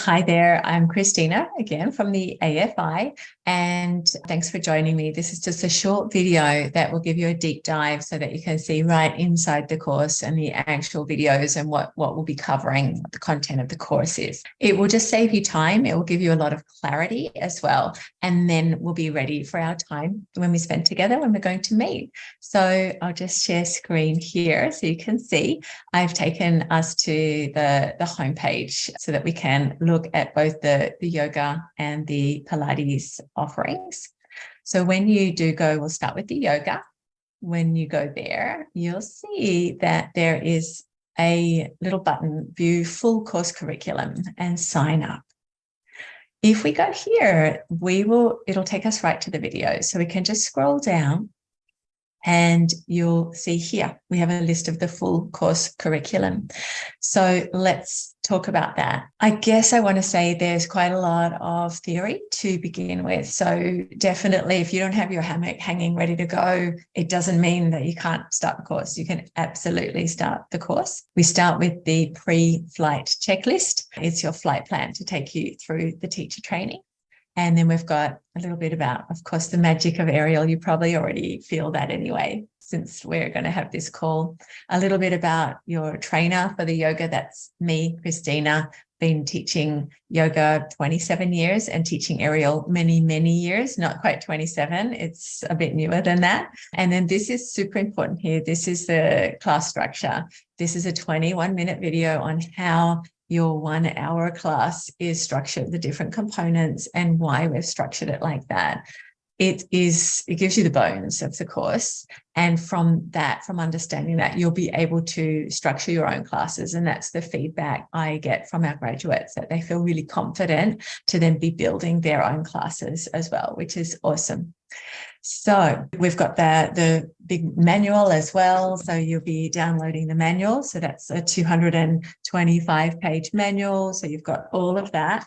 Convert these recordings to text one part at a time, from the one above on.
Hi there, I'm Christina again from the AFI, and thanks for joining me. This is just a short video that will give you a deep dive so that you can see right inside the course and the actual videos and what we'll be covering, what the content of the course is. It will just save you time. It will give you a lot of clarity as well. And then we'll be ready for our time when we spend together when we're going to meet. So I'll just share screen here so you can see. I've taken us to the homepage so that we can look at both the yoga and the Pilates offerings. So when you do go, we'll start with the yoga. When you go there, you'll see that there is a little button, view full course curriculum and sign up. If we go here, it'll take us right to the video. So we can just scroll down and you'll see here, we have a list of the full course curriculum. So let's talk about that. I guess I want to say there's quite a lot of theory to begin with. So definitely, if you don't have your hammock hanging ready to go, it doesn't mean that you can't start the course. You can absolutely start the course. We start with the pre-flight checklist. It's your flight plan to take you through the teacher training. And then we've got a little bit about, of course, the magic of aerial. You probably already feel that anyway, since we're going to have this call. A little bit about your trainer for the yoga. That's me, Christina. Been teaching yoga 27 years and teaching aerial many, many years, not quite 27. It's a bit newer than that. And then this is super important here. This is the class structure. This is a 21-minute video on how your 1 hour class is structured, the different components and why we've structured it like that. It gives you the bones of the course. And from understanding that, you'll be able to structure your own classes. And that's the feedback I get from our graduates, that they feel really confident to then be building their own classes as well, which is awesome. So we've got the big manual as well. So you'll be downloading the manual. So that's a 225-page manual. So you've got all of that.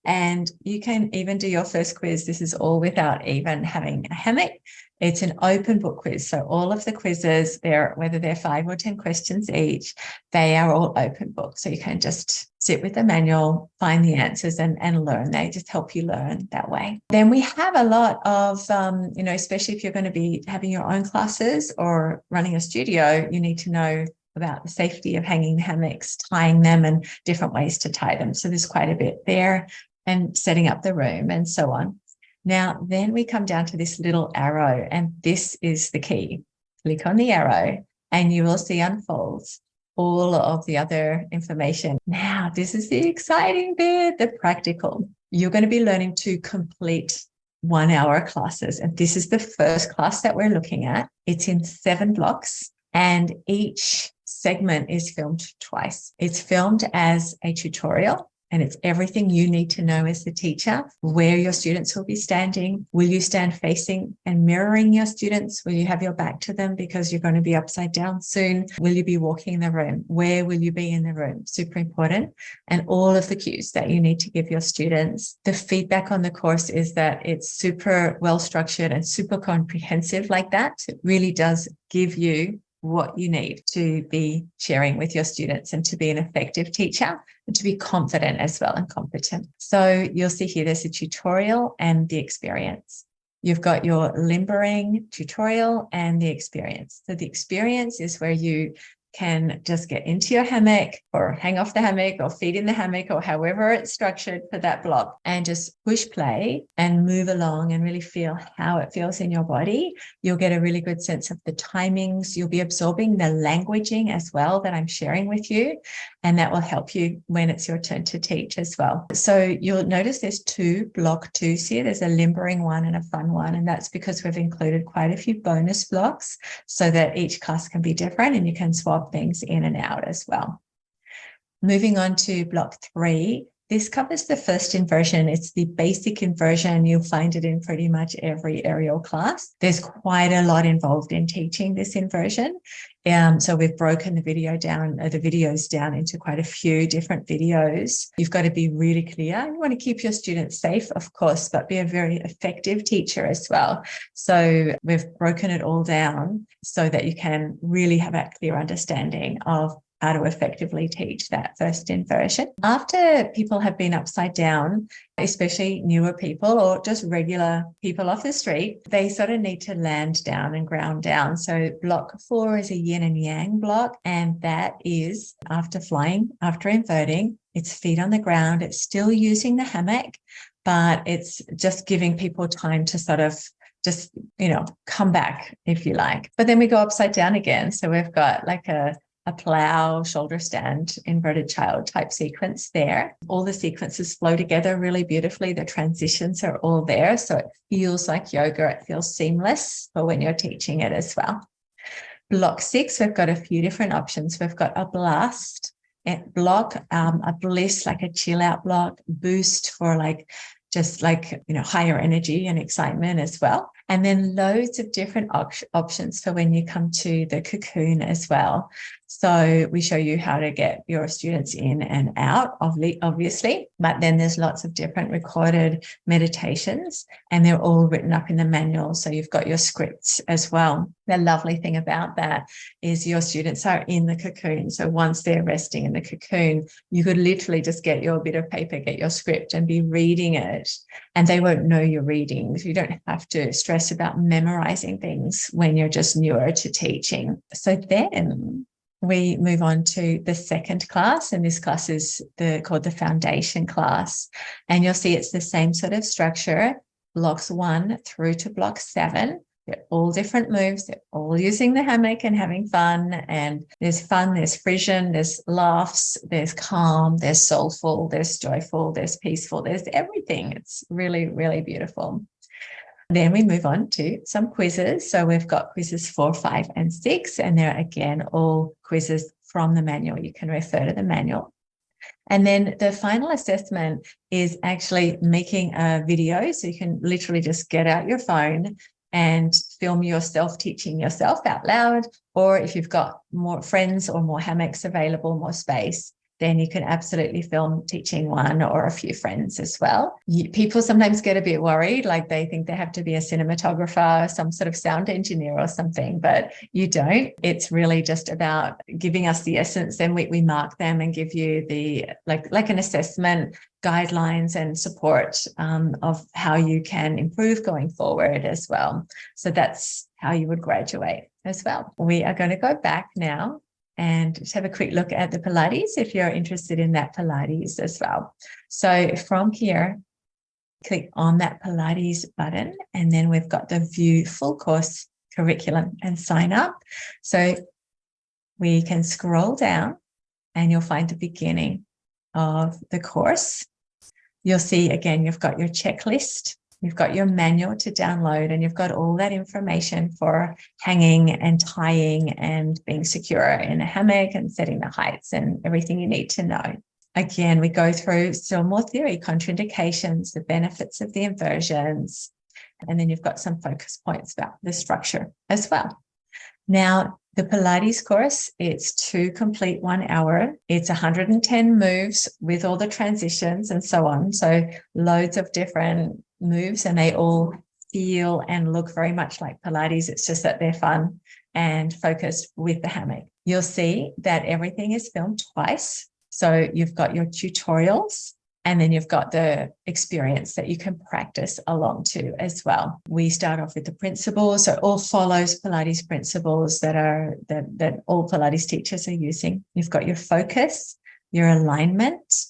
And you can even do your first quiz. This is all without even having a hammock. It's an open book quiz. So all of the quizzes, whether they're 5 or 10 questions each, they are all open book. So you can just sit with the manual, find the answers and learn. They just help you learn that way. Then we have a lot of, especially if you're going to be having your own classes or running a studio, you need to know about the safety of hanging hammocks, tying them and different ways to tie them. So there's quite a bit there, and setting up the room and so on. Now, then we come down to this little arrow, and this is the key. Click on the arrow and you will see unfolds all of the other information. Now, this is the exciting bit, the practical. You're going to be learning to complete 1 hour classes. And this is the first class that we're looking at. It's in 7 blocks and each segment is filmed twice. It's filmed as a tutorial. And it's everything you need to know as the teacher, where your students will be standing. Will you stand facing and mirroring your students? Will you have your back to them because you're going to be upside down soon? Will you be walking in the room? Where will you be in the room? Super important. And all of the cues that you need to give your students. The feedback on the course is that it's super well structured and super comprehensive like that. It really does give you what you need to be sharing with your students and to be an effective teacher and to be confident as well and competent. So you'll see here there's a tutorial and the experience. You've got your limbering tutorial and the experience. So the experience is where you can just get into your hammock or hang off the hammock or feet in the hammock or however it's structured for that block and just push play and move along and really feel how it feels in your body. You'll get a really good sense of the timings. You'll be absorbing the languaging as well that I'm sharing with you, and that will help you when it's your turn to teach as well. So you'll notice there's 2 block 2s here. There's a limbering one and a fun one, and that's because we've included quite a few bonus blocks so that each class can be different and you can swap things in and out as well. Moving on to block 3, this covers the first inversion. It's the basic inversion. You'll find it in pretty much every aerial class. There's quite a lot involved in teaching this inversion. So we've broken the videos down into quite a few different videos. You've got to be really clear. You want to keep your students safe, of course, but be a very effective teacher as well. So we've broken it all down so that you can really have a clear understanding of how to effectively teach that first inversion. After people have been upside down, especially newer people or just regular people off the street, they sort of need to land down and ground down. So block 4 is a yin and yang block, and that is after flying, after inverting, it's feet on the ground. It's still using the hammock, but it's just giving people time to sort of just, come back, if you like. But then we go upside down again. So we've got like a plow, shoulder stand, inverted child type sequence there. All the sequences flow together really beautifully. The transitions are all there. So it feels like yoga. It feels seamless for when you're teaching it as well. Block 6, we've got a few different options. We've got a blast block, a bliss, like a chill out block, boost for higher energy and excitement as well. And then loads of different options for when you come to the cocoon as well. So we show you how to get your students in and out, obviously, but then there's lots of different recorded meditations, and they're all written up in the manual. So you've got your scripts as well. The lovely thing about that is your students are in the cocoon. So once they're resting in the cocoon, you could literally just get your bit of paper, get your script and be reading it, and they won't know you're reading. So you don't have to stress about memorizing things when you're just newer to teaching. So then we move on to the second class, and this class is called the foundation class. And you'll see it's the same sort of structure, blocks 1 through to block 7. They're all different moves. They're all using the hammock and having fun. And there's fun, there's frisson, there's laughs, there's calm, there's soulful, there's joyful, there's peaceful, there's everything. It's really, really beautiful. Then we move on to some quizzes. So we've got quizzes 4, 5, and 6, and they're again all quizzes from the manual. You can refer to the manual. And then the final assessment is actually making a video. So you can literally just get out your phone and film yourself teaching yourself out loud. Or if you've got more friends or more hammocks available, more space, then you can absolutely film teaching one or a few friends as well. People sometimes get a bit worried, like they think they have to be a cinematographer, some sort of sound engineer or something, but you don't. It's really just about giving us the essence. Then we mark them and give you the like an assessment, guidelines and support of how you can improve going forward as well. So that's how you would graduate as well. We are going to go back now and just have a quick look at the Pilates if you're interested in that Pilates as well. So from here, click on that Pilates button, and then we've got the view full course curriculum and sign up. So we can scroll down and you'll find the beginning of the course. You'll see again, you've got your checklist. You've got your manual to download, and you've got all that information for hanging and tying and being secure in a hammock and setting the heights and everything you need to know. Again, we go through still more theory, contraindications, the benefits of the inversions, and then you've got some focus points about the structure as well. Now, the Pilates course, it's 2 complete 1 hour. It's 110 moves with all the transitions and so on. So loads of different moves, and they all feel and look very much like Pilates. It's just that they're fun and focused with the hammock. You'll see that everything is filmed twice. So you've got your tutorials, and then you've got the experience that you can practice along to as well. We start off with the principles. So it all follows Pilates principles that all Pilates teachers are using. You've got your focus, your alignment,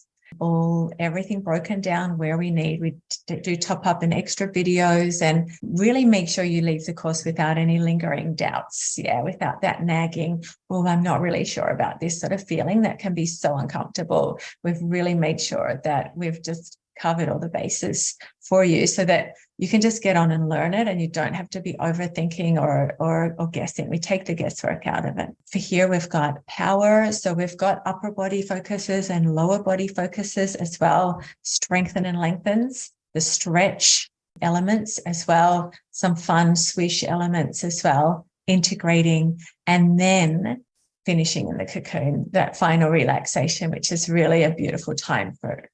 everything broken down where we need. We do top up in extra videos and really make sure you leave the course without any lingering doubts. Yeah, without that nagging, well, I'm not really sure about this sort of feeling that can be so uncomfortable. We've really made sure that we've just covered all the bases for you so that you can just get on and learn it, and you don't have to be overthinking or guessing. We take the guesswork out of it. For here, we've got power. So we've got upper body focuses and lower body focuses as well. Strengthen and lengthens, the stretch elements as well, some fun swish elements as well, integrating, and then finishing in the cocoon, that final relaxation, which is really a beautiful time for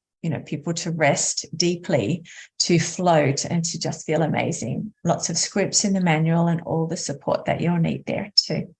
people to rest deeply, to float, and to just feel amazing. Lots of scripts in the manual and all the support that you'll need there too.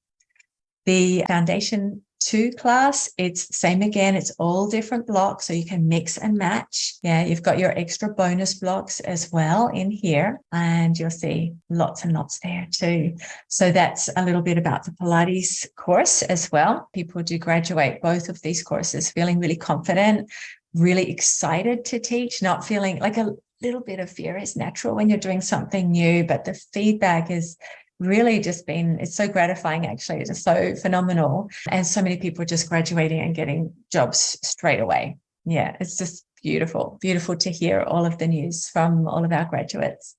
The foundation 2 class, it's same again. It's all different blocks, so you can mix and match. Yeah, you've got your extra bonus blocks as well in here, and you'll see lots and lots there too. So that's a little bit about the Pilates course as well. People do graduate both of these courses feeling really confident, really excited to teach, not feeling like a little bit of fear is natural when you're doing something new, but the feedback is really just been, it's so gratifying, actually. It's just so phenomenal. And so many people are just graduating and getting jobs straight away. Yeah, it's just beautiful, beautiful to hear all of the news from all of our graduates.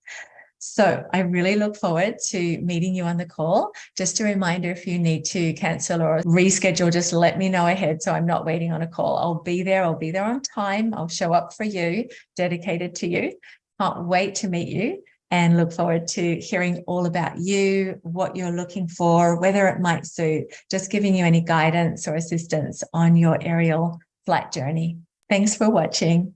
So I really look forward to meeting you on the call. Just a reminder, if you need to cancel or reschedule, just let me know ahead so I'm not waiting on a call. I'll be there on time. I'll show up for you, dedicated to you. Can't wait to meet you and look forward to hearing all about you, what you're looking for, whether it might suit, just giving you any guidance or assistance on your aerial flight journey. Thanks for watching.